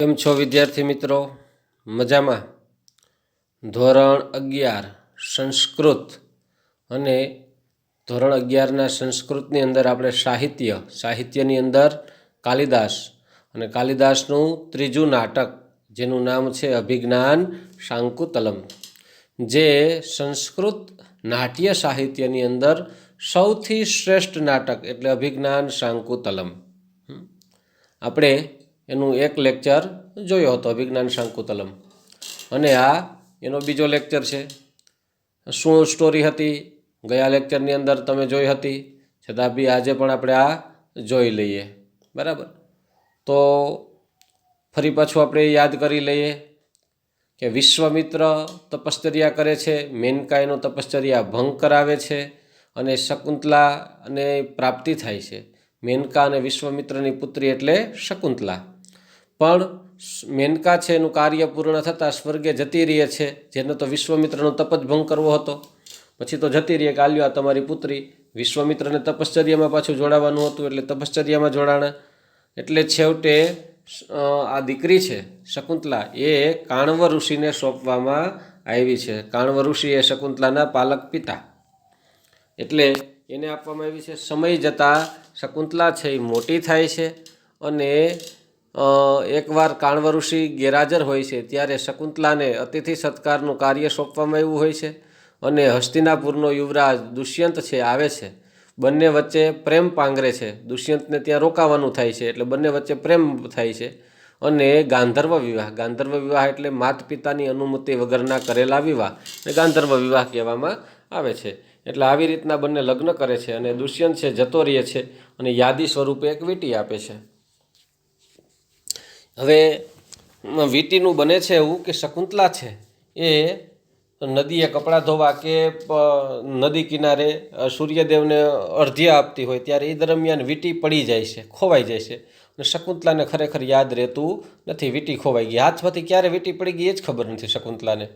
કેમ છો વિદ્યાર્થી મિત્રો? મજામાં? ધોરણ 11 સંસ્કૃત અને ધોરણ 11ના સંસ્કૃતની અંદર આપણે સાહિત્યની અંદર કાલિદાસ અને કાલિદાસનું ત્રીજું નાટક જેનું નામ છે અભિજ્ઞાન શાંકુતલમ, જે સંસ્કૃત નાટ્ય સાહિત્યની અંદર સૌથી શ્રેષ્ઠ નાટક એટલે અભિજ્ઞાન શાંકુતલમ. આપણે એનું એક લેક્ચર જોયો હતો, અભિજ્ઞાન શાંકુતલમ, અને આ એનો બીજો લેક્ચર છે. શું સ્ટોરી હતી ગયા લેક્ચરની અંદર તમે જોઈ હતી, છતાં બી આજે પણ આપણે આ જોઈ લઈએ. બરાબર? તો ફરી પાછું આપણે યાદ કરી લઈએ કે વિશ્વામિત્ર તપશ્ચર્યા કરે છે, મેનકા એનો તપશ્ચર્યા ભંગ કરાવે છે અને શકુંતલા અને પ્રાપ્તિ થાય છે. મેનકા અને વિશ્વામિત્રની પુત્રી એટલે શકુંતલા. પણ મેનકા છે એનું કાર્ય પૂર્ણ થતાં સ્વર્ગે જતી રહે છે, જેને તો વિશ્વામિત્રનો તપ જ ભંગ કરવો હતો. પછી તો જતી રહે કે આલ્યો આ તમારી પુત્રી. વિશ્વામિત્રને તપશ્ચર્યામાં પાછું જોડાવાનું હતું એટલે તપશ્ચર્યામાં જોડાણા. એટલે છેવટે આ દીકરી છે શકુંતલા એ કાણવ ઋષિને સોંપવામાં આવી છે. કાણવ ઋષિ એ શકુંતલાના પાલક પિતા, એટલે એને આપવામાં આવી છે. સમય જતાં શકુંતલા છે એ મોટી થાય છે અને એકવાર કાણવ ઋષિ ગેરહાજર હોય છે ત્યારે શકુંતલાને અતિથિ સત્કારનું કાર્ય સોંપવામાં આવ્યું હોય છે અને હસ્તિનાપુરનો યુવરાજ દુષ્યંત છે આવે છે. બંને વચ્ચે પ્રેમ પાંગરે છે. દુષ્યંતને ત્યાં રોકાવાનું થાય છે એટલે બંને વચ્ચે પ્રેમ થાય છે અને ગાંધર્વ વિવાહ એટલે માતા પિતાની અનુમતિ વગરના કરેલા વિવાહ ને ગાંધર્વ વિવાહ કહેવામાં આવે છે. એટલે આવી રીતના બંને લગ્ન કરે છે અને દુષ્યંત છે જતો રહે છે અને યાદી સ્વરૂપે એક વીંટી આપે છે. હવે વીંટીનું બને છે એવું કે શકુંતલા છે એ નદીએ કપડાં ધોવા કે નદી કિનારે સૂર્યદેવને અર્ધ્ય આપતી હોય ત્યારે એ દરમિયાન વીંટી પડી જાય છે, ખોવાઈ જાય છે અને શકુંતલાને ખરેખર યાદ રહેતું નથી. વીંટી ખોવાઈ ગઈ, હાથમાંથી ક્યારે વીંટી પડી ગઈ એ જ ખબર નથી શકુંતલાને.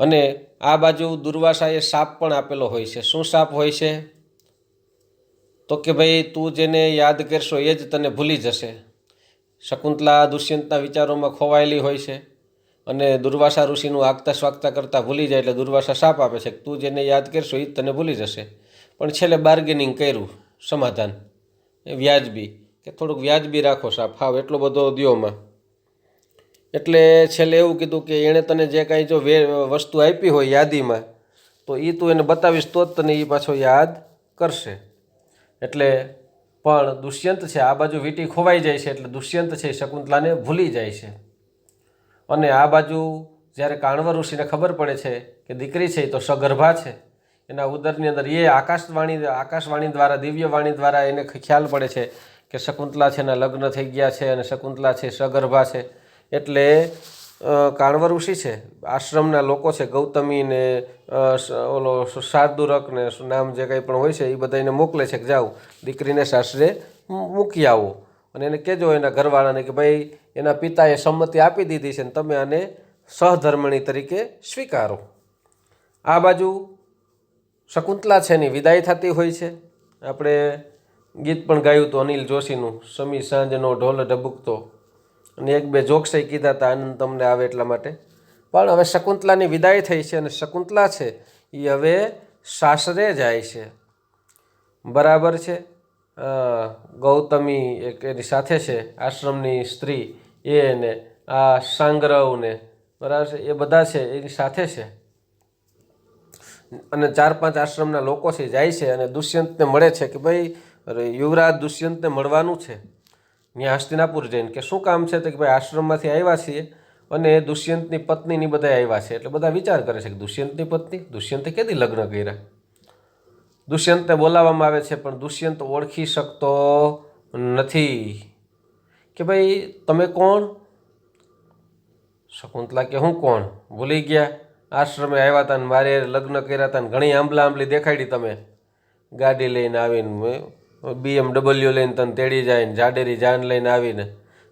અને આ બાજુ દુર્વાસાએ શાપ પણ આપેલો હોય છે. શું શાપ હોય છે? તો કે ભાઈ તું જેને યાદ કરશો એ જ તને ભૂલી જશે. શકુંતલા દુષ્યંતના વિચારોમાં ખોવાયેલી હોય છે અને દુર્વાસા ઋષિનું આગતા સ્વાગતા કરતાં ભૂલી જાય એટલે દુર્વાસા શાપ આપે છે કે તું જેને યાદ કરશો એ જ તને ભૂલી જશે. પણ છેલ્લે બાર્ગેનિંગ કર્યું, સમાધાન વ્યાજબી, કે થોડુંક વ્યાજબી રાખો શાપ, હાવ એટલો બધો દ્યોમાં. એટલે છેલ્લે એવું કીધું કે એણે તને જે કાંઈ જો વસ્તુ આપી હોય યાદીમાં તો એ તું એને બતાવીશ તો જ તને એ પાછો યાદ કરશે. એટલે પણ દુષ્યંત છે આ બાજુ વીંટી ખોવાઈ જાય છે એટલે દુષ્યંત છે એ શકુંતલાને ભૂલી જાય છે. અને આ બાજુ જ્યારે કાણવ ઋષિને ખબર પડે છે કે દીકરી છે એ તો સગર્ભા છે, એના ઉદરની અંદર એ આકાશવાણી દ્વારા, દિવ્ય વાણી દ્વારા એને ખ્યાલ પડે છે કે શકુંતલા છે એના લગ્ન થઈ ગયા છે અને શકુંતલા છે સગર્ભા છે. એટલે કાણવ ઋષિ છે, આશ્રમના લોકો છે, ગૌતમી ને ઓલો શાર્દુરક ને નામ જે કંઈ પણ હોય છે એ બધાને મોકલે છે કે જાઓ દીકરીને સાસરે મૂકી આવો અને એને કહેજો એના ઘરવાળાને કે ભાઈ એના પિતાએ સંમતિ આપી દીધી છે ને તમે આને સહધર્મણી તરીકે સ્વીકારો. આ બાજુ શકુંતલા છે એની વિદાય થતી હોય છે. આપણે ગીત પણ ગાયું હતું અનિલ જોશીનું, સમી સાંજનો ઢોલ ઢબુકતો, અને એક બે જોક્સ કીધા હતા આનંદ તમને આવે એટલા માટે. પણ હવે શકુંતલાની વિદાય થઈ છે અને શકુંતલા છે એ હવે સાસરે જાય છે. બરાબર છે? ગૌતમી એક એની સાથે છે, આશ્રમની સ્ત્રી, એને આ સાંગ્રવને, બરાબર છે, એ બધા છે એની સાથે છે અને 4-5 આશ્રમના લોકો છે જાય છે અને દુષ્યંતને મળે છે કે ભાઈ યુવરાજ દુષ્યંતને મળવાનું છે ત્યાં હસ્તિનાપુર જઈને. કે શું કામ છે? તો કે ભાઈ આશ્રમમાંથી આવ્યા છીએ અને દુષ્યંતની પત્નીની બધા આવ્યા છે. એટલે બધા વિચાર કરે છે કે દુષ્યંતની પત્ની, દુષ્યંતે કેદી લગ્ન કર્યા? દુષ્યંતને બોલાવવામાં આવે છે પણ દુષ્યંત ઓળખી શકતો નથી કે ભાઈ તમે કોણ? શકુંતલા કે હું કોણ? ભૂલી ગયા? આશ્રમે આવ્યા હતા ને મારે લગ્ન કર્યા હતા ને ઘણી આંબલા આંબલી દેખાડી, તમે ગાડી લઈને આવીને BMW લઈને તને તેડી જાય ને જાડેરી જાન લઈને આવીને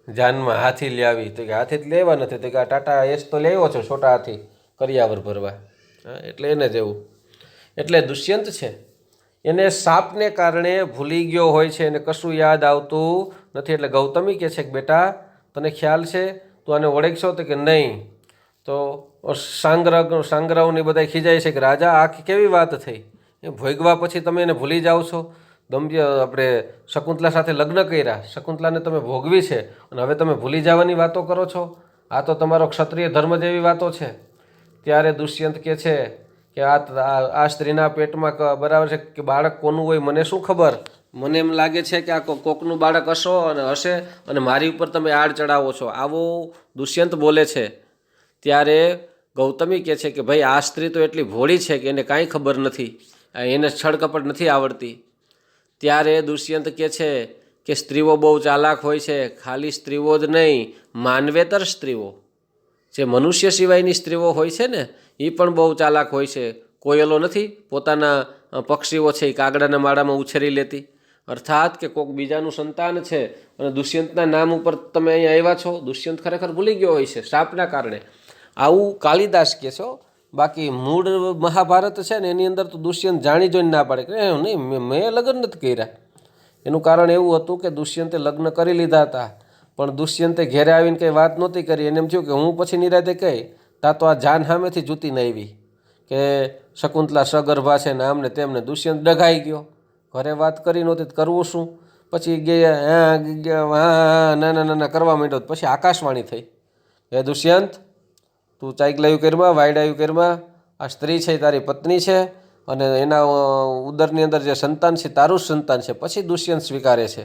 જાનમાં હાથી લઈ આવી. તો કે હાથી જ લેવા નથી, તો કે આ ટાટા એસ તો લેવો છો છોટા હાથી કરિયાવર ભરવા. એટલે એને જેવું. એટલે દુષ્યંત છે એને સાપને કારણે ભૂલી ગયો હોય છે, એને કશું યાદ આવતું નથી. એટલે ગૌતમી કહે છે કે બેટા તને ખ્યાલ છે? તું આને ઓળખશો? તો કે નહીં. તો સાંગરાઓની બધા ખીજાય છે કે રાજા આ કેવી વાત થઈ? એ ભોગવા પછી તમે એને ભૂલી જાઓ છો? આપણે શકુંતલા સાથે લગ્ન કર્યા, શકુંતલાને તમે ભોગવી છે અને હવે તમે ભૂલી જવાની વાતો કરો છો? આ તો તમારો ક્ષત્રિય ધર્મ જેવી વાતો છે. ત્યારે દુષ્યંત કહે છે કે આ સ્ત્રીના પેટમાં બરાબર છે કે બાળક કોનું હોય મને શું ખબર? મને એમ લાગે છે કે આ કોકનું બાળક હશે અને મારી ઉપર તમે આડ ચડાવો છો. આવો દુષ્યંત બોલે છે. ત્યારે ગૌતમી કહે છે કે ભાઈ આ સ્ત્રી તો એટલી ભોળી છે કે એને કાંઈ ખબર નથી, એને છળકપટ નથી આવડતી. ત્યારે દુષ્યંત કહે છે કે સ્ત્રીઓ બહુ ચાલાક હોય છે. ખાલી સ્ત્રીઓ જ નહીં, માનવેતર સ્ત્રીઓ, જે મનુષ્ય સિવાયની સ્ત્રીઓ હોય છે ને એ પણ બહુ ચાલાક હોય છે. કોયલો નથી પોતાના પક્ષીઓ છે એ કાગડાના માળામાં ઉછેરી લેતી, અર્થાત કે કોઈક બીજાનું સંતાન છે અને દુષ્યંતના નામ ઉપર તમે અહીંયા આવ્યા છો. દુષ્યંત ખરેખર ભૂલી ગયો હોય છે શાપના કારણે. આવું કાલિદાસ કહે છો. બાકી મૂળ મહાભારત છે ને એની અંદર તો દુષ્યંત જાણી જોઈને ના પાડે કે નહીં મેં લગ્ન નથી કર્યા. એનું કારણ એવું હતું કે દુષ્યંતે લગ્ન કરી લીધા હતા, પણ દુષ્યંતે ઘેરે આવીને કંઈ વાત નહોતી કરી. એને એમ થયું કે હું પછી નિરાતે કહી તા તો આ જાન સામેથી જૂતીને આવી કે શકુંતલા સગર્ભા છે ને આમને તેમને. દુષ્યંત ડઘાઈ ગયો, ઘરે વાત કરી નહોતી તો કરવું શું? પછી ગયા નાના નાના કરવા માંડ્યો. પછી આકાશવાણી થઈ, હે દુષ્યંત, તું ચાઈકલાયું કરમાં, વાયડાયું કરમાં, આ સ્ત્રી છે તારી પત્ની છે અને એના ઉદરની અંદર જે સંતાન છે તારું જ સંતાન છે. પછી દુષ્યંત સ્વીકારે છે.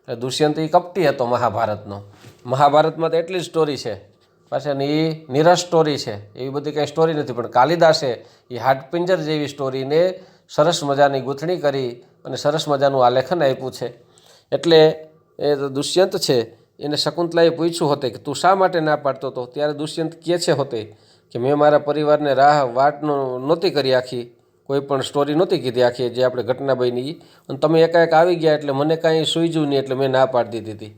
દુષ્યંત એ કપટી હતો મહાભારતનો. મહાભારતમાં તો એટલી જ સ્ટોરી છે, પાછળ એ નિરસ સ્ટોરી છે, એવી બધી કંઈ સ્ટોરી નથી. પણ કાલિદાસે એ હાડપિંજર જેવી સ્ટોરીને સરસ મજાની ગૂંથણી કરી અને સરસ મજાનું આલેખન આપ્યું છે. એટલે એ દુષ્યંત છે એને શકુંતલાએ પૂછ્યું હોતે કે તું શા માટે ના પાડતો હતો? ત્યારે દુષ્યંત કહે છે હોતે કે મેં મારા પરિવારને વાટ નહોતી કરી, આખી કોઈ પણ સ્ટોરી નહોતી કીધી આખી જે આપણે ઘટના બની, અને તમે એકાએક આવી ગયા એટલે મને કાંઈ સૂઝ્યું નહીં એટલે મેં ના પાડી દીધી.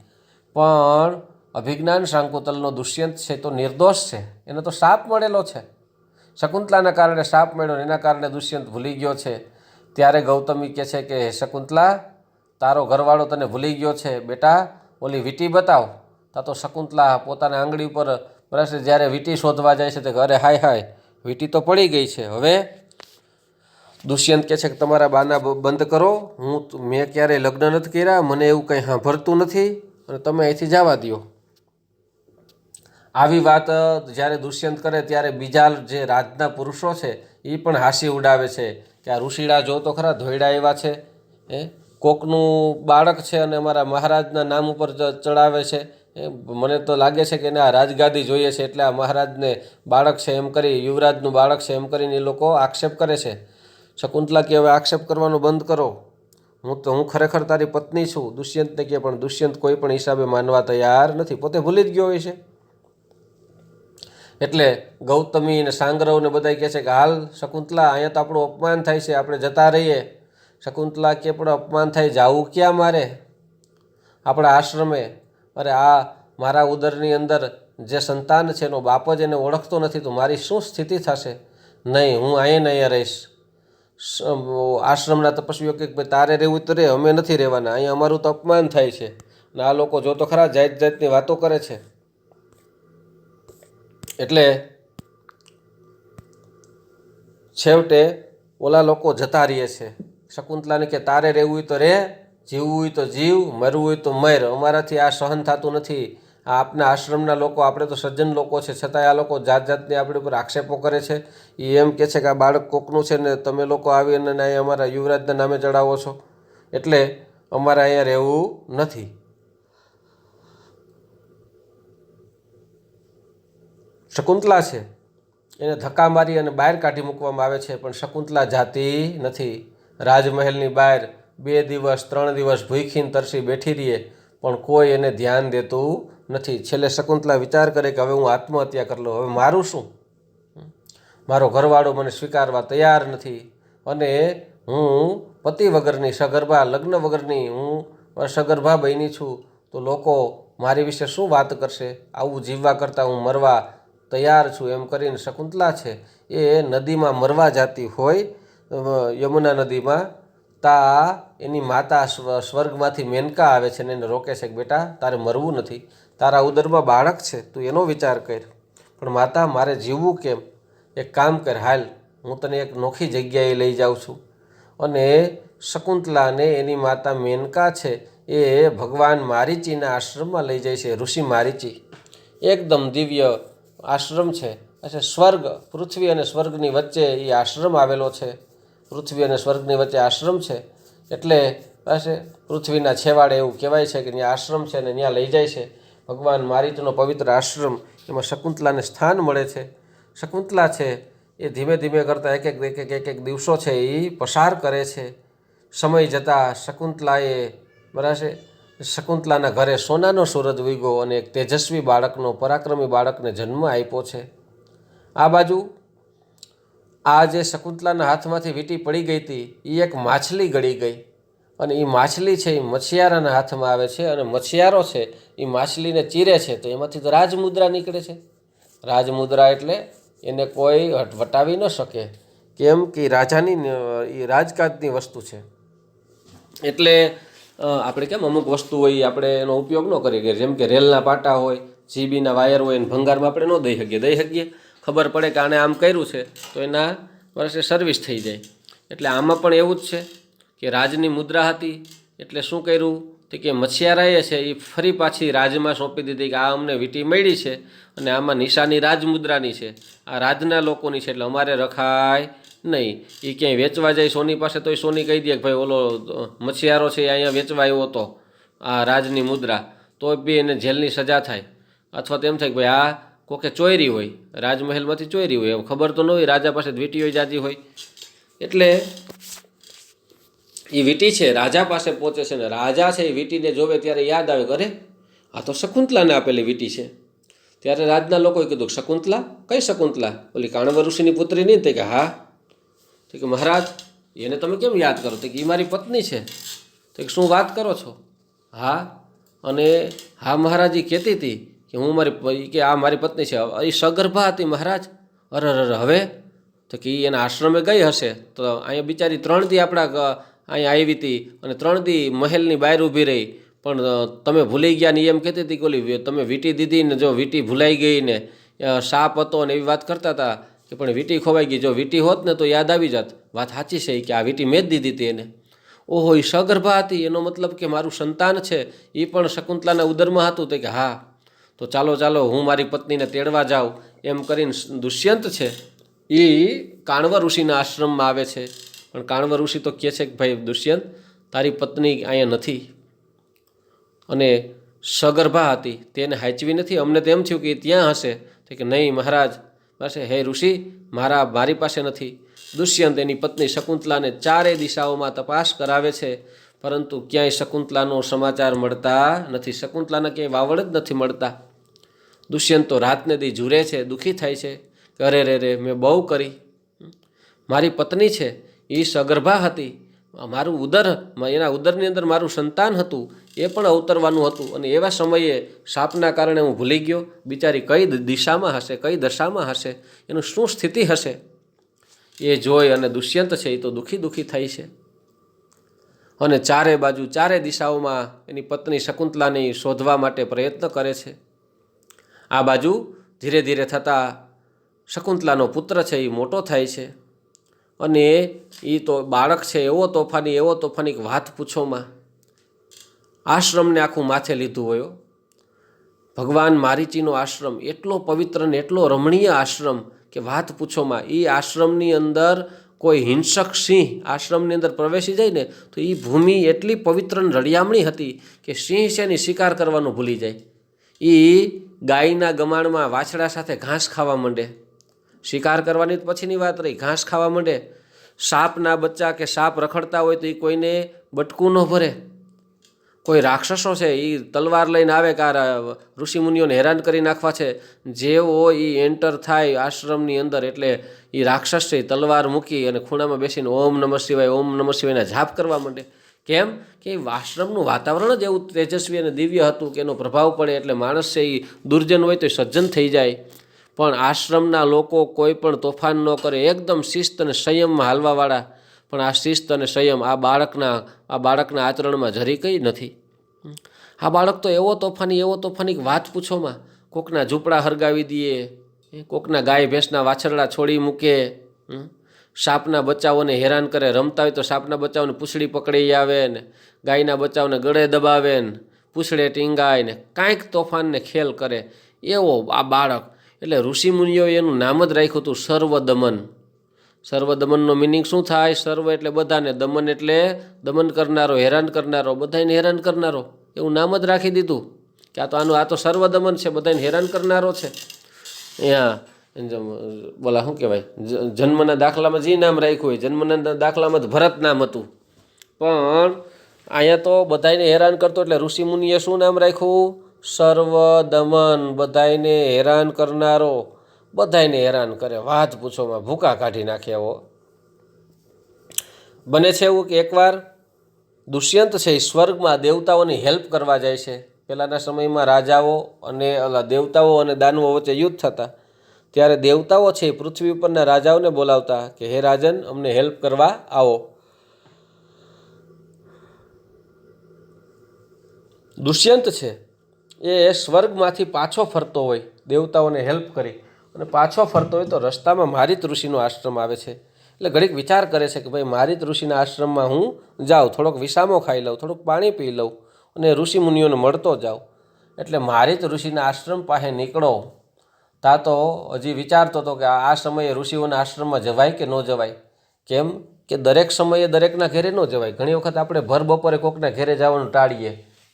પણ અભિજ્ઞાન શાંકુતલનો દુષ્યંત છે તો નિર્દોષ છે, એને તો શાપ મળેલો છે. શકુંતલાના કારણે શાપ મળ્યો, એના કારણે દુષ્યંત ભૂલી ગયો છે. ત્યારે ગૌતમી કહે છે કે શકુંતલા, તારો ઘરવાળો તને ભૂલી ગયો છે, બેટા ઓલી વીંટી બતાવ. તા તો શકુંતલા પોતાના આંગળી ઉપર બરાબર જ્યારે વીંટી શોધવા જાય છે તો અરે હાય હાય વીંટી તો પડી ગઈ છે. હવે દુષ્યંત કહે છે કે તમારા બાના બંધ કરો, મેં ક્યારેય લગ્ન નથી કર્યા, મને એવું કંઈ સાંભળતું નથી અને તમે અહીંથી જવા દો. આવી વાત જ્યારે દુષ્યંત કરે ત્યારે બીજા જે રાજના પુરુષો છે એ પણ હાસી ઉડાવે છે કે આ ઋષિડા જો તો ખરા, ધોયડા એવા છે, કોકનું બાળક છે અને અમારા મહારાજના નામ ઉપર ચડાવે છે. મને તો લાગે છે કે એને આ રાજગાદી જોઈએ છે એટલે આ મહારાજને બાળક છે એમ કરી, યુવરાજનું બાળક છે એમ કરીને એ લોકો આક્ષેપ કરે છે. શકુંતલા કે હવે આક્ષેપ કરવાનું બંધ કરો, હું ખરેખર તારી પત્ની છું. દુષ્યંતને કહે, પણ દુષ્યંત કોઈ પણ હિસાબે માનવા તૈયાર નથી, પોતે ભૂલી જ ગયો હોય છે. એટલે ગૌતમી અને સાંગરવને બધા કહે છે કે હાલ શકુંતલા, અહીંયા તો આપણું અપમાન થાય છે, આપણે જતા રહીએ. શકુંતલા કે પણ અપમાન થાય, જાવું ક્યાં મારે? આપણા આશ્રમે. અરે આ મારા ઉદરની અંદર જે સંતાન છે એનો બાપ જ એને ઓળખતો નથી તો મારી શું સ્થિતિ થશે? નહીં, હું અહીંયા રહીશ. આશ્રમના તપસ્વીઓ કે ભાઈ તારે રહેવું તો રહે, અમે નથી રહેવાના, અહીંયા અમારું તો અપમાન થાય છે. ને આ લોકો જો તો ખરા જાત જાતની વાતો કરે છે. એટલે છેવટે ઓલા લોકો જતા રહીએ છે. શકુંતલાને કે તારે રહેવું હોય તો રહે, જીવવું હોય તો જીવ, મરવું હોય તો મર, અમારાથી આ સહન થતું નથી. આ આપના આશ્રમના લોકો, આપણે તો સજ્જન લોકો છે છતાંય આ લોકો જાત જાતની આપણી ઉપર આક્ષેપો કરે છે. એ એમ કહે છે કે આ બાળક કોકનું છે ને તમે લોકો આવીને અહીંયા અમારા યુવરાજના નામે ચડાવો છો, એટલે અમારે અહીંયા રહેવું નથી. શકુંતલા છે એને ધક્કા મારી અને બહાર કાઢી મૂકવામાં આવે છે, પણ શકુંતલા જાતી નથી. રાજમહેલની બહાર 2 દિવસ 3 દિવસ ભૂખીને તરસી બેઠી રહીએ પણ કોઈ એને ધ્યાન દેતું નથી. છેલ્લે શકુંતલા વિચાર કરે કે હવે હું આત્મહત્યા કરી લઉં, હવે મારું શું? મારો ઘરવાળો મને સ્વીકારવા તૈયાર નથી અને હું પતિ વગરની સગર્ભા, લગ્ન વગરની હું સગર્ભા બની છું, તો લોકો મારી વિશે શું વાત કરશે? આવું જીવવા કરતાં હું મરવા તૈયાર છું. એમ કરીને શકુંતલા છે એ નદીમાં મરવા જતી હોય, યમુના નદીમાં. એની માતા સ્વર્ગમાંથી મેનકા આવે છે ને એને રોકે છે કે બેટા તારે મરવું નથી, તારા ઉદરમાં બાળક છે, તું એનો વિચાર કર. પણ માતા, મારે જીવવું કેમ? એક કામ કર, હાલ હું તને એક નોખી જગ્યાએ લઈ જાઉં છું. અને શકુંતલાને એની માતા મેનકા છે એ ભગવાન મારીચીના આશ્રમમાં લઈ જાય છે. ઋષિ મારીચી એકદમ દિવ્ય આશ્રમ છે. એટલે સ્વર્ગ, પૃથ્વી અને સ્વર્ગની વચ્ચે એ આશ્રમ આવેલો છે. પૃથ્વી અને સ્વર્ગની વચ્ચે આશ્રમ છે. એટલે પાસે પૃથ્વીના છેવાડે એવું કહેવાય છે કે ત્યાં આશ્રમ છે ને ત્યાં લઈ જાય છે. ભગવાન મારીચનો પવિત્ર આશ્રમ, એમાં શકુંતલાને સ્થાન મળે છે. શકુંતલા છે એ ધીમે ધીમે કરતાં એક દિવસો છે એ પસાર કરે છે. સમય જતાં શકુંતલાએ બરાબર શકુંતલાના ઘરે સોનાનો સૂરજ ઉગ્યો અને એક તેજસ્વી બાળકનો, પરાક્રમી બાળકને જન્મ આપ્યો છે. આ બાજુ આ જે શકુંતલાના હાથમાંથી વીંટી પડી ગઈ હતી એ એક માછલી ગળી ગઈ, અને એ માછલી છે એ મછિયારાના હાથમાં આવે છે, અને મછિયારો છે એ માછલીને ચીરે છે તો એમાંથી તો રાજમુદ્રા નીકળે છે. રાજમુદ્રા એટલે એને કોઈ વટાવી ન શકે, કેમ કે રાજાની એ રાજકાજની વસ્તુ છે. એટલે આપણે કેમ અમુક વસ્તુ હોય આપણે એનો ઉપયોગ ન કરી શકીએ, જેમ કે રેલના પાટા હોય, જીબીના વાયર હોય, એને ભંગારમાં આપણે ન દઈ શકીએ. ખબર પડે કે આણે આમ કર્યું છે તો એના વર્ષે સર્વિસ થઈ જાય. એટલે આમાં પણ એવું જ છે કે રાજની મુદ્રા હતી એટલે શું કર્યું તો કે મછિયારાએ છે એ ફરી પાછી રાજમાં સોંપી દીધી કે આ અમને વીંટી મળી છે અને આમાં નિશાની રાજમુદ્રાની છે, આ રાજના લોકોની છે, એટલે અમારે રખાય નહીં. એ ક્યાંય વેચવા જાય સોની પાસે તો એ સોની કહી દે કે ભાઈ ઓલો મછિયારો છે એ અહીંયા વેચવા આવ્યો હતો આ રાજની મુદ્રા, તો બી એને જેલની સજા થાય. અથવા તો એમ થાય કે ભાઈ આ કોકે ચોરી હોય, રાજમહેલમાંથી ચોરી હોય, એમ ખબર તો ન હોય, રાજા પાસે વીંટીઓ જાતી હોય. એટલે એ વીંટી છે રાજા પાસે પહોંચે છે ને રાજા છે એ વીંટીને જોવે ત્યારે યાદ આવે કે અરે આ તો શકુંતલાને આપેલી વીંટી છે. ત્યારે રાજના લોકોએ કીધું શકુંતલા? કઈ શકુંતલા? ઓલી કાણવર ઋષિની પુત્રી નહીં? તે કે હા. તો કે મહારાજ એને તમે કેમ યાદ કરો? તો કે એ મારી પત્ની છે. તો કે શું વાત કરો છો? હા. અને હા મહારાજ એ કહેતી હતી કે હું મારી કે આ મારી પત્ની છે. એ સગર્ભા હતી મહારાજ. અરે હવે? તો કે એ એના આશ્રમે ગઈ હશે તો અહીંયા બિચારી 3 દી આપણા અહીંયા આવી હતી અને 3 દી મહેલની બહાર ઊભી રહી, પણ તમે ભૂલી ગયા ને એમ કહેતી હતી કે ઓલી તમે વીંટી દીધી ને, જો વીંટી ભૂલાઈ ગઈ ને સાપ હતો ને એવી વાત કરતા હતા કે પણ વીંટી ખોવાઈ ગઈ. જો વીંટી હોત ને તો યાદ આવી જાત. વાત સાચી છે કે આ વીંટી મેં જ દીધી હતી એને. ઓહો, એ સગર્ભા હતી, એનો મતલબ કે મારું સંતાન છે એ પણ શકુંતલાના ઉદરમાં હતું. તો કે હા. તો ચાલો ચાલો હું મારી પત્નીને તેડવા જાઉં એમ કરીને દુષ્યંત છે એ કાણવર ઋષિના આશ્રમમાં આવે છે. પણ કાણવર ઋષિ તો કહે છે કે ભાઈ દુષ્યંત, તારી પત્ની અહીંયા નથી અને સગર્ભા હતી, તેને હાચવી નથી. અમને તો એમ થયું કે ત્યાં હશે. તો કે નહીં મહારાજ પાસે, હે ઋષિ મારી પાસે નથી. દુષ્યંત એની પત્ની શકુંતલાને 4 દિશાઓમાં તપાસ કરાવે છે, પરંતુ ક્યાંય શકુંતલાનો સમાચાર મળતા નથી. શકુંતલાના ક્યાંય વાવડ જ નથી મળતા. દુષ્યંત તો રાતને દી ઝૂરે છે, દુઃખી થાય છે કે અરે રે મેં બહુ કરી. મારી પત્ની છે એ સગર્ભા હતી, મારું એના ઉદરની અંદર મારું સંતાન હતું, એ પણ અવતરવાનું હતું, અને એવા સમયે સાપના કારણે હું ભૂલી ગયો. બિચારી કઈ દિશામાં હશે, કઈ દશામાં હશે, એનું શું સ્થિતિ હશે? એ જોઈ અને દુષ્યંત છે એ તો દુઃખી થાય છે અને 4 બાજુ 4 દિશાઓમાં એની પત્ની શકુંતલાને શોધવા માટે પ્રયત્ન કરે છે. આ બાજુ ધીરે ધીરે થતાં શકુંતલાનો પુત્ર છે એ મોટો થાય છે અને એ તો બાળક છે એવો તોફાની કે વાત પૂછોમાં. આશ્રમને આખું માથે લીધું હોય. ભગવાન મારીચીનો આશ્રમ એટલો પવિત્ર ને એટલો રમણીય આશ્રમ કે વાત પૂછોમાં. એ આશ્રમની અંદર કોઈ હિંસક સિંહ આશ્રમની અંદર પ્રવેશી જાય ને તો એ ભૂમિ એટલી પવિત્ર ને રળિયામણી હતી કે સિંહ છે એની શિકાર કરવાનું ભૂલી જાય. એ ગાયના ગમાણમાં વાછડા સાથે ઘાસ ખાવા માંડે. શિકાર કરવાની પછીની વાત રહી, ઘાસ ખાવા માંડે. સાપના બચ્ચા કે સાપ રખડતા હોય તો એ કોઈને બટકું ન ભરે. કોઈ રાક્ષસો છે એ તલવાર લઈને આવે કે આ ઋષિમુનિઓને હેરાન કરી નાખવા છે, જેવો એ એન્ટર થાય આશ્રમની અંદર એટલે એ રાક્ષસ છે તલવાર મૂકી અને ખૂણામાં બેસીને ઓમ નમઃ શિવાયના જાપ કરવા માંડે. કેમ કે આશ્રમનું વાતાવરણ જ એવું તેજસ્વી અને દિવ્ય હતું કે એનો પ્રભાવ પડે એટલે માણસ છે એ દુર્જન હોય તો સજ્જન થઈ જાય. પણ આશ્રમના લોકો કોઈ પણ તોફાન ન કરે, એકદમ શિસ્ત અને સંયમમાં હાલવાવાળા. પણ આ શિસ્ત અને સંયમ આ બાળકના આચરણમાં જરી કંઈ નથી. આ બાળક તો એવો તોફાની કે વાત પૂછોમાં. કોકના ઝૂંપડા હરગાવી દઈએ, કોકના ગાય ભેંસના વાછરડા છોડી મૂકે, સાપના બચ્ચાઓને હેરાન કરે. રમતા હોય તો સાપના બચ્ચાઓને પૂંછડી પકડી આવે ને ગાયના બચ્ચાઓને ગળે દબાવે ને પૂંછડે ટીંગાય ને કાંઈક તોફાનને ખેલ કરે. એવો આ બાળક. એટલે ઋષિમુનિઓએ એનું નામ જ રાખ્યું હતું સર્વદમન. સર્વદમનનો મિનિંગ શું થાય? સર્વ એટલે બધાને, દમન એટલે દમન કરનારો, હેરાન કરનારો, બધાને હેરાન કરનારો. એવું નામ જ રાખી દીધું કે આ તો સર્વદમન છે, બધાને હેરાન કરનારો છે. અહીંયા બોલા શું કહેવાય, જન્મના દાખલામાં જે નામ રાખ્યું હોય, જન્મના દાખલામાં જ ભરત નામ હતું, પણ અહીંયા તો બધાને હેરાન કરતો. એટલે ઋષિમુનિએ શું નામ રાખ્યું? સર્વદમન, બધાને હેરાન કરનારો. બધાને હેરાન કરે, વાત પૂછોમાં, ભૂકા કાઢી નાખે એવો. બને છે એવું કે એકવાર દુષ્યંત છે એ સ્વર્ગમાં દેવતાઓની હેલ્પ કરવા જાય છે. પહેલાંના સમયમાં રાજાઓ અને દેવતાઓ અને દાનવો વચ્ચે યુદ્ધ થતા, ત્યારે દેવતાઓ છે એ પૃથ્વી ઉપરના રાજાઓને બોલાવતા કે હે રાજન, અમને હેલ્પ કરવા આવો. દુષ્યંત છે એ સ્વર્ગમાંથી પાછો ફરતો હોય, દેવતાઓને હેલ્પ કરી અને પાછો ફરતો હોય તો રસ્તામાં મારીત ઋષિનો આશ્રમ આવે છે. એટલે ઘડીક વિચાર કરે છે કે ભાઈ મારીત ઋષિના આશ્રમમાં હું જાઉં, થોડોક વિસામો ખાઈ લઉં, થોડુંક પાણી પી લઉં અને ઋષિમુનિઓને મળતો જાઉં. એટલે મારીત ઋષિના આશ્રમ પાસે નીકળો તા તો હજી વિચારતો હતો કે આ સમયે ઋષિઓના આશ્રમમાં જવાય કે ન જવાય. કેમ કે દરેક સમયે દરેકના ઘેરે ન જવાય. ઘણી વખત આપણે ભર બપોરે કોકના ઘેરે જવાનું ટાળીએ,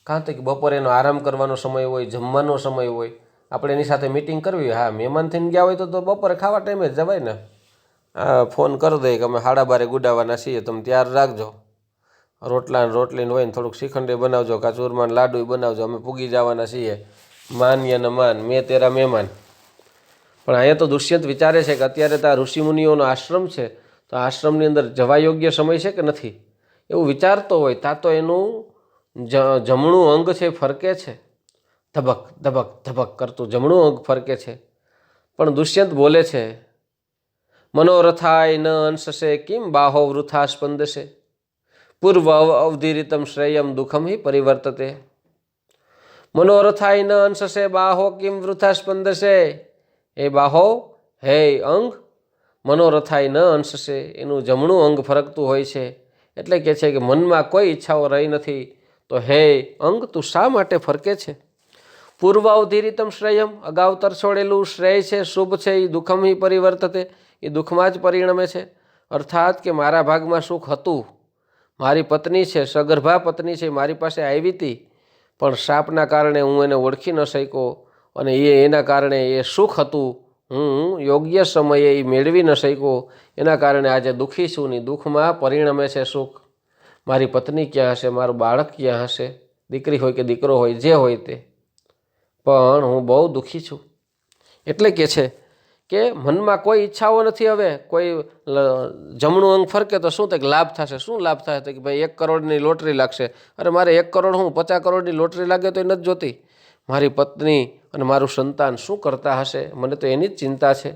કાં તો કે બપોરે એનો આરામ કરવાનો સમય હોય, જમવાનો સમય હોય, આપણે એની સાથે મિટિંગ કરવી. હા, મહેમાન થઈને ગયા હોય તો બપોરે ખાવા ટાઈમે જ જવાય ને. ફોન કરી દઈએ કે અમે 12:30 ગુડાવાના છીએ, તમે તૈયાર રાખજો. રોટલીને હોય ને થોડુંક શ્રીખંડે બનાવજો, કાં ચૂરમાન લાડુ બનાવજો, અમે પૂગી જવાના છીએ. માન્ય ને માન, મેં તેરા મહેમાન. પણ અહીંયા તો દુષ્યંત વિચારે છે કે અત્યારે તો આ ઋષિમુનિઓનો આશ્રમ છે, તો આશ્રમની અંદર જવા યોગ્ય સમય છે કે નથી, એવું વિચારતો હોય તા તો એનું જમણું અંગ છે ફરકે છે. ધબક ધબક ધબક કરતું જમણું અંગ ફરકે છે. પણ દુષ્યંત બોલે છે, મનોરથાય ન અંશશે કિમ બાહો વૃથા સ્પંદશે, પૂર્વ અવધિરિતમ શ્રેયમ દુઃખમ હિ પરિવર્તતે. મનોરથાય ન અંશશે બાહો કિમ વૃથા સ્પંદશે. હે બાહો, હે અંગ, મનોરથાય ન અંશશે, એનું જમણું અંગ ફરકતું હોય છે. એટલે કે છે કે મનમાં કોઈ ઈચ્છાઓ રહી નથી, તો હે અંગ, તું શા માટે ફરકે છે? પૂર્વ અવધિરિતમ શ્રેયમ, અગાઉ તરછોડેલું શ્રેય છે, શુભ છે, એ દુઃખમ હિ પરિવર્તતે, એ દુઃખમાં જ પરિણમે છે. અર્થાત કે મારા ભાગમાં સુખ હતું, મારી પત્ની છે, સગર્ભા પત્ની છે, મારી પાસે આવી હતી, પણ શાપના કારણે હું એને ઓળખી ન શક્યો અને એના કારણે એ સુખ હતું હું યોગ્ય સમયે એ મેળવી ન શક્યો, એના કારણે આજે દુઃખી છું ને દુઃખમાં પરિણમે છે સુખ. મારી પત્ની ક્યાં હશે, મારું બાળક ક્યાં હશે, દીકરી હોય કે દીકરો હોય, જે હોય તે, પણ હું બહુ દુઃખી છું. એટલે કે છે કે મનમાં કોઈ ઈચ્છાઓ નથી. હવે કોઈ જમણું અંગ ફરકે તો શું થાય, લાભ થશે. શું લાભ થાય? તો કે ભાઈ 1 કરોડની લોટરી લાગશે. અરે મારે 1 કરોડ, હું 50 કરોડની લોટરી લાગે તો એ નથી જોતી. મારી પત્ની અને મારું સંતાન શું કરતા હશે, મને તો એની જ ચિંતા છે.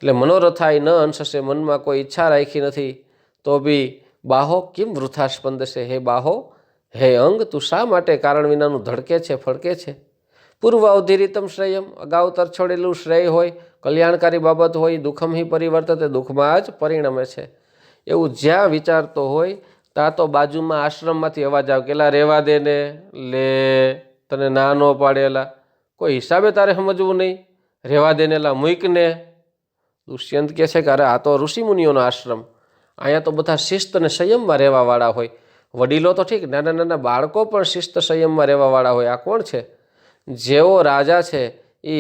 એટલે મનોરથાય ન અંશશે, મનમાં કોઈ ઈચ્છા રાખી નથી, તો બી બાહો કિમ વૃથા સ્પંદશે. હે બાહો, હે અંગ, તું શા માટે કારણ વિનાનું ધડકે છે, ફડકે છે? પૂર્વ અવધિરિતમ શ્રેયમ, અગાઉ તરછોડેલું શ્રેય હોય, કલ્યાણકારી બાબત હોય, દુઃખમ હિ પરિવર્તતે, દુઃખમાં જ પરિણમે છે. એવું જ્યાં વિચારતો હોય ત્યાં તો બાજુમાં આશ્રમમાંથી અવાજ આવે, કેલા રહેવા દે ને, લે તને ના ન પાડેલા, કોઈ હિસાબે તારે સમજવું નહીં, રહેવા દે ને, લા મૂકને. દુષ્યંત કહે છે કે અરે આ તો ઋષિમુનિઓનો આશ્રમ, અહીંયા તો બધા શિસ્ત અને સંયમમાં રહેવાવાળા હોય. વડીલો તો ઠીક, નાના નાના બાળકો પણ શિસ્ત સંયમમાં રહેવાવાળા હોય. આ કોણ છે? જેવો રાજા છે એ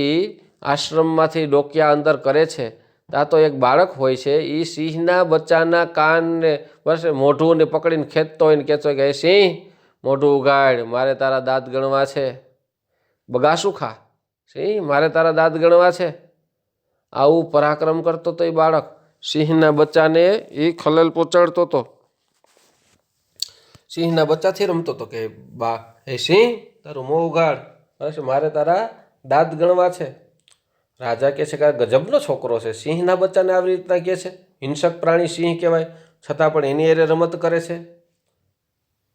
આશ્રમમાંથી ડોકિયા અંદર કરે છે, ત્યાં તો એક બાળક હોય છે, એ સિંહના બચ્ચાના કાનને બસ મોઢુંને પકડીને ખેંચતો હોય ને કહેતો કે સિંહ, મોઢું ઉગાડ, મારે તારા દાંત ગણવા છે. બગાસું ખા સિંહ, મારે તારા દાંત ગણવા છે. આવું પરાક્રમ કરતો તો એ બાળક સિંહના બચ્ચાને એ ખલેલ પહોંચાડતો હતો. સિંહના બચ્ચાથી રમતો હતો કે બા, હે સિંહ, તારું મોં ઉગાડ, મારે તારા દાંત ગણવા છે. રાજા કહે છે કે આ ગજબનો છોકરો છે, સિંહના બચ્ચાને આવી રીતના કહે છે. હિંસક પ્રાણી સિંહ કહેવાય, છતાં પણ એની એરે રમત કરે છે.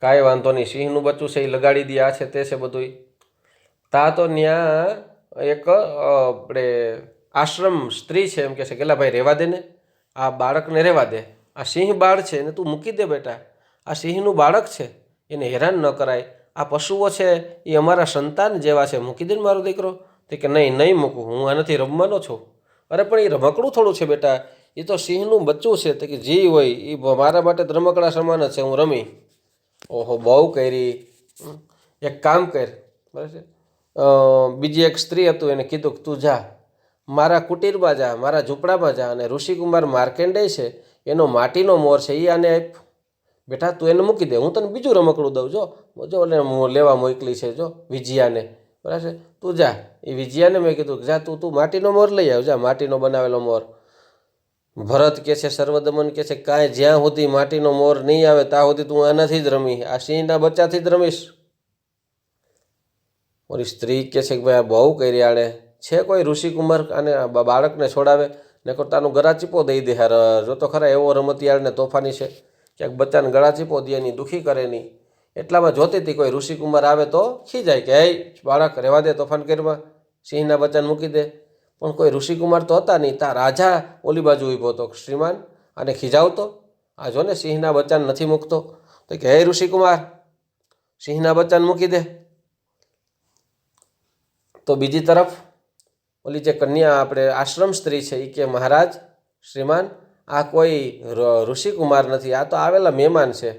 કાંઈ વાંધો નહીં, સિંહનું બચ્ચું છે એ લગાડી દે, આ છે તે છે બધું. તા તો ત્યાં એક આપણે આશ્રમ સ્ત્રી છે, એમ કહે છે કે લા ભાઈ રહેવા દે ને, આ બાળકને રહેવા દે, આ સિંહ બાળ છે એને તું મૂકી દે બેટા, આ સિંહનું બાળક છે એને હેરાન ન કરાય, આ પશુઓ છે એ અમારા સંતાન જેવા છે, મૂકી દે ને મારો દીકરો. તે કે નહીં નહીં મૂકું, હું આનાથી રમવાનો છું. અરે પણ એ રમકડું થોડું છે બેટા, એ તો સિંહનું બચ્ચું છે. તે કે જી હોય એ મારા માટે રમકડા સમાન જ છે, હું રમી. ઓહો, બહુ કરી. એક કામ કર, બરાબર છે. બીજી એક સ્ત્રી હતું, એને કીધું કે તું જા મારા કુટીરમાં જા, મારા ઝૂંપડામાં જા, અને ઋષિકુમાર માર્કેન્ડેય છે એનો માટીનો મોર છે એ આને આપ બેટા, તું એને મૂકી દે, હું તને બીજું રમકડું દઉં. જો એટલે હું લેવા મોકલી છે જો વિજયાને, બરાબર છે. તું જા, એ વિજયાને મેં કીધું કે જા તું માટીનો મોર લઈ આવ, જા માટીનો બનાવેલો મોર. ભરત કે છે, સર્વદમન કે છે કાંઈ જ્યાં સુધી માટીનો મોર નહીં આવે ત્યાં સુધી તું આનાથી જ રમી, આ સિંહના બચ્ચાથી જ રમીશ. ઓલી સ્ત્રી કે છે કે ભાઈ આ બહુ કરી, આણે છે કોઈ ઋષિકુમાર આને બાળકને છોડાવે ને કરતાનું ગળા ચીપો દઈ દે. હાર જો તો ખરા એવો રમતિયાળને તોફાની છે, ક્યાંક બચ્ચાને ગળા ચીપો દે નહીં, દુઃખી કરે નહીં. એટલામાં જોતી હતી કોઈ ઋષિકુમાર આવે તો ખીજાય કે હે બાળક રહેવા દે, તોફાન કરીમાં, સિંહના બચ્ચાને મૂકી દે. પણ કોઈ ઋષિકુમાર તો હતા નહીં. ત્યાં રાજા ઓલી બાજુ ઊભો હતો, શ્રીમાન આને ખીજાવતો, આ જો ને સિંહના બચ્ચાને નથી મૂકતો. તો કે હે ઋષિકુમાર, સિંહના બચ્ચાને મૂકી દે. તો બીજી તરફ ઓલી જે કન્યા આપણે આશ્રમ સ્ત્રી છે એ કે મહારાજ શ્રીમાન, આ કોઈ ઋષિકુમાર નથી, આ તો આવેલા મહેમાન છે,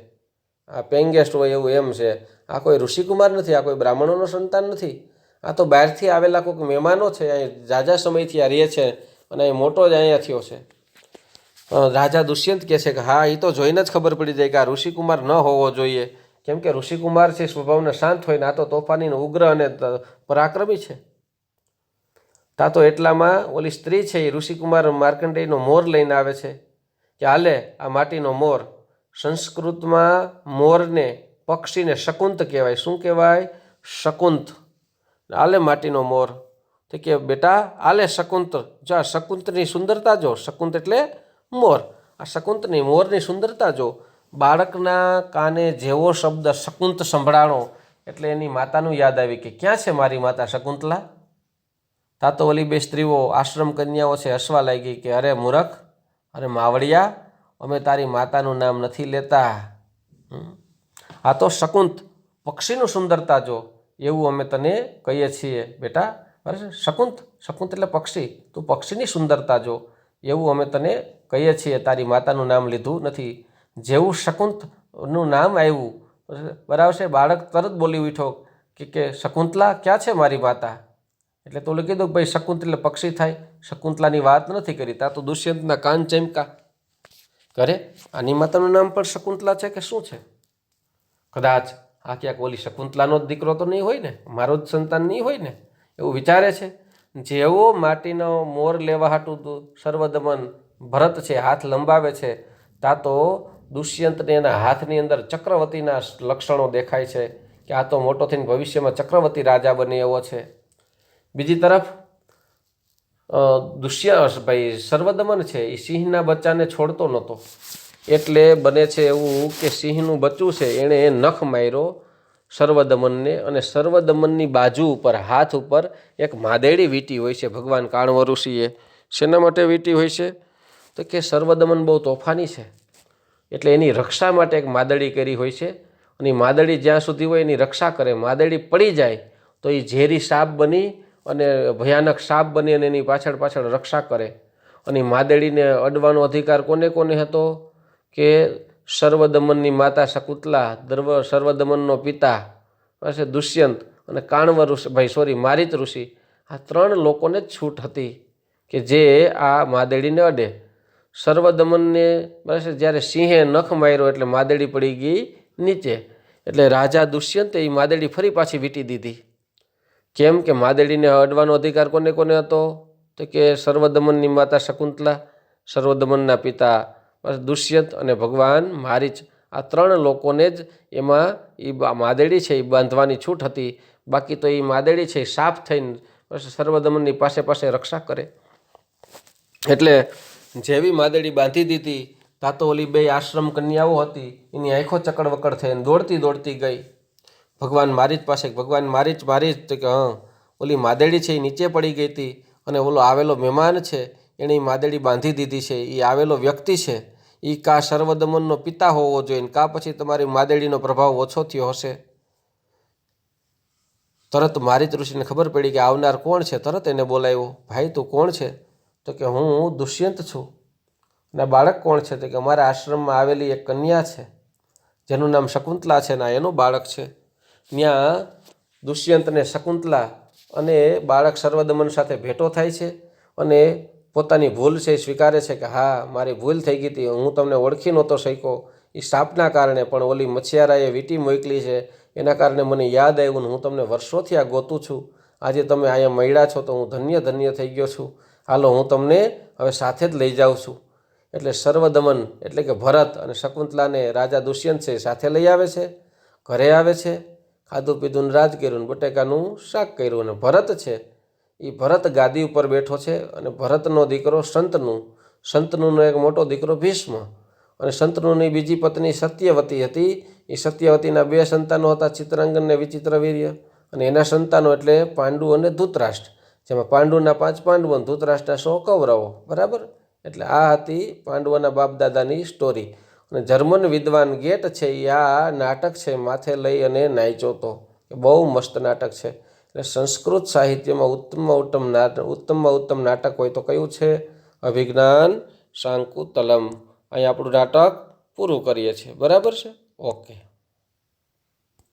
આ પેઇંગ ગેસ્ટ હોય એવું એમ છે. આ કોઈ ઋષિકુમાર નથી, આ કોઈ બ્રાહ્મણોનો સંતાન નથી, આ તો બહારથી આવેલા કોઈક મહેમાનો છે. અહીં ઝાઝા સમયથી આ રહે છે અને અહીં મોટો જ અહીંયા થયો છે. રાજા દુષ્યંત કહે છે કે હા, એ તો જોઈને જ ખબર પડી જાય કે આ ઋષિકુમાર ન હોવો જોઈએ, કેમ કે ઋષિકુમાર છે સ્વભાવને શાંત હોય ને આ તો તોફાની, ઉગ્ર અને પરાક્રમી છે. તા તો એટલામાં ઓલી સ્ત્રી છે એ ઋષિકુમાર માર્કંડેયનો મોર લઈને આવે છે કે હાલે આ માટીનો મોર. સંસ્કૃતમાં મોરને પક્ષીને શકુંત કહેવાય. શું કહેવાય? શકુંત. આલે માટીનો મોર. તો કે બેટા આલે શકુંત, જો આ શકુંતની સુંદરતા જો. શકુંત એટલે મોર. આ શકુંતની મોરની સુંદરતા જો. બાળકના કાને જેવો શબ્દ શકુંત સંભળાણો એટલે એની માતાનું યાદ આવી કે ક્યાં છે મારી માતા શકુંતલા. તા તો ઓલી બે સ્ત્રીઓ આશ્રમ કન્યાઓ છે હસવા લાગી કે અરે મૂરખ, અરે માવડિયા, અમે તારી માતાનું નામ નથી લેતા, આ તો શકુંત પક્ષીનું સુંદરતા જો એવું અમે તને કહીએ છીએ બેટા. બરાબર છે? શકુંત, શકુંત એટલે પક્ષી, તું પક્ષીની સુંદરતા જો એવું અમે તને કહીએ છીએ, તારી માતાનું નામ લીધું નથી. જેવું શકુંતનું નામ આવ્યું, બરાબર છે, બાળક તરત બોલી ઉઠ્યો કે શકુંતલા ક્યાં છે મારી માતા. એટલે તો કીધું કે ભાઈ શકુંત એટલે પક્ષી થાય, શકુંતલાની વાત નથી કરી. તા તો દુષ્યંતના કાન ચમકા કરે, આની માતાનું નામ પણ શકુંતલા છે કે શું છે? કદાચ આ ક્યાંક ઓલી શકુંતલાનો જ દીકરો તો નહીં હોય ને, મારો જ સંતાન નહીં હોય ને, એવું વિચારે છે. જેવો માટીનો મોર લેવા હાટું સર્વદમન ભરત છે હાથ લંબાવે છે, તા તો દુષ્યંતને એના હાથની અંદર ચક્રવર્તીના લક્ષણો દેખાય છે કે આ તો મોટો થઈને ભવિષ્યમાં ચક્રવર્તી રાજા બને એવો છે. બીજી તરફ ભાઈ સર્વદમન છે એ સિંહના બચ્ચાને છોડતો નહોતો. એટલે બને છે એવું કે સિંહનું બચ્ચું છે એણે નખ માર્યો સર્વદમનને, અને સર્વદમનની બાજુ ઉપર હાથ ઉપર એક માદેડી વીંટી હોય છે ભગવાન કાણવ ઋષિએ. શેના માટે વીંટી હોય છે? તો કે સર્વદમન બહુ તોફાની છે એટલે એની રક્ષા માટે એક માદડી કરી હોય છે. અને માદડી જ્યાં સુધી હોય એની રક્ષા કરે, માદડી પડી જાય તો એ ઝેરી સાપ બની અને ભયાનક સાપ બની અને એની પાછળ પાછળ રક્ષા કરે. અને માદડીને અડવાનો અધિકાર કોને કોને હતો? કે સર્વદમનની માતા શકુંતલા, સર્વદમનનો પિતા દુષ્યંત અને કાણવ ઋષિ મારીચ ઋષિ, આ ત્રણ લોકોને જ છૂટ હતી કે જે આ માદડીને અડે. સર્વદમનને બરાબર જ્યારે સિંહે નખ માર્યો એટલે માદડી પડી ગઈ નીચે. એટલે રાજા દુષ્યંતે એ માદડી ફરી પાછી વીંટી દીધી. કેમ કે માદડીને અડવાનો અધિકાર કોને કોને હતો? તો કે સર્વદમનની માતા શકુંતલા, સર્વદમનના પિતા દુષ્યંત અને ભગવાન મારીચ, આ ત્રણ લોકોને જ એમાં એ માદડી છે એ બાંધવાની છૂટ હતી. બાકી તો એ માદડી છે એ સાફ થઈને સર્વદમનની પાસે પાસે રક્ષા કરે. એટલે જેવી માદડી બાંધી દીધી ત્યાં તો ઓલી બે આશ્રમ કન્યાઓ હતી, એની આંખો ચકડવકડ થઈને દોડતી દોડતી ગઈ ભગવાન મારીચ પાસે. ભગવાન મારીચ તો કે હા, ઓલી માદેડી છે એ નીચે પડી ગઈ હતી અને ઓલો આવેલો મહેમાન છે એણે એ માદેડી બાંધી દીધી છે. એ આવેલો વ્યક્તિ છે એ કા સર્વદમનનો પિતા હોવો જોઈએ ને કા પછી તમારી માદેડીનો પ્રભાવ ઓછો થયો હશે. તરત મારીચ ઋષિને ખબર પડી કે આવનાર કોણ છે. તરત એને બોલાવ્યો, ભાઈ તું કોણ છે? તો કે હું દુષ્યંત છું. અને બાળક કોણ છે? તો કે અમારા આશ્રમમાં આવેલી એક કન્યા છે જેનું નામ શકુંતલા છે ને એનું બાળક છે. ત્યાં દુષ્યંતને શકુંતલા અને બાળક સર્વદમન સાથે ભેટો થાય છે અને પોતાની ભૂલ છે એ સ્વીકારે છે કે હા મારી ભૂલ થઈ ગઈ હતી, હું તમને ઓળખી નહોતો શક્યો. એ સાપના કારણે પણ ઓલી મચ્છિયારાએ વીંટી મોકલી છે એના કારણે મને યાદ આવ્યું ને હું તમને વર્ષોથી આ ગોતું છું. આજે તમે અહીંયા મળ્યા છો તો હું ધન્ય થઈ ગયો છું. હાલો હું તમને હવે સાથે જ લઈ જાઉં છું. એટલે સર્વદમન એટલે કે ભરત અને શકુંતલાને રાજા દુષ્યંત છે સાથે લઈ આવે છે. ઘરે આવે છે, ખાધું પીધું રાજ કર્યું ને બટેકાનું શાક કર્યું. અને ભરત છે એ ભરત ગાદી ઉપર બેઠો છે અને ભરતનો દીકરો શંતનુનો એક મોટો દીકરો ભીષ્મ અને શંતનુની બીજી પત્ની સત્યવતી હતી. એ સત્યવતીના 2 સંતાનો હતા, ચિત્રાંગન અને વિચિત્રવીર્ય. અને એના સંતાનો એટલે પાંડુ અને ધૃતરાષ્ટ્ર, જેમાં પાંડુના 5 પાંડવો અને ધૃતરાષ્ટ્રના 100 કૌરવો. બરાબર. એટલે આ હતી પાંડવોના બાપ દાદાની સ્ટોરી. અને જર્મન વિદ્વાન ગેટ છે એ આ નાટક છે માથે લઈ અને નાચ્યો હતો. બહુ મસ્ત નાટક છે. એટલે સંસ્કૃત સાહિત્યમાં ઉત્તમમાં ઉત્તમ નાટક હોય તો કયું છે? અભિજ્ઞાન શાંકુતલમ. અહીં આપણું નાટક પૂરું કરીએ છીએ. બરાબર છે? ઓકે.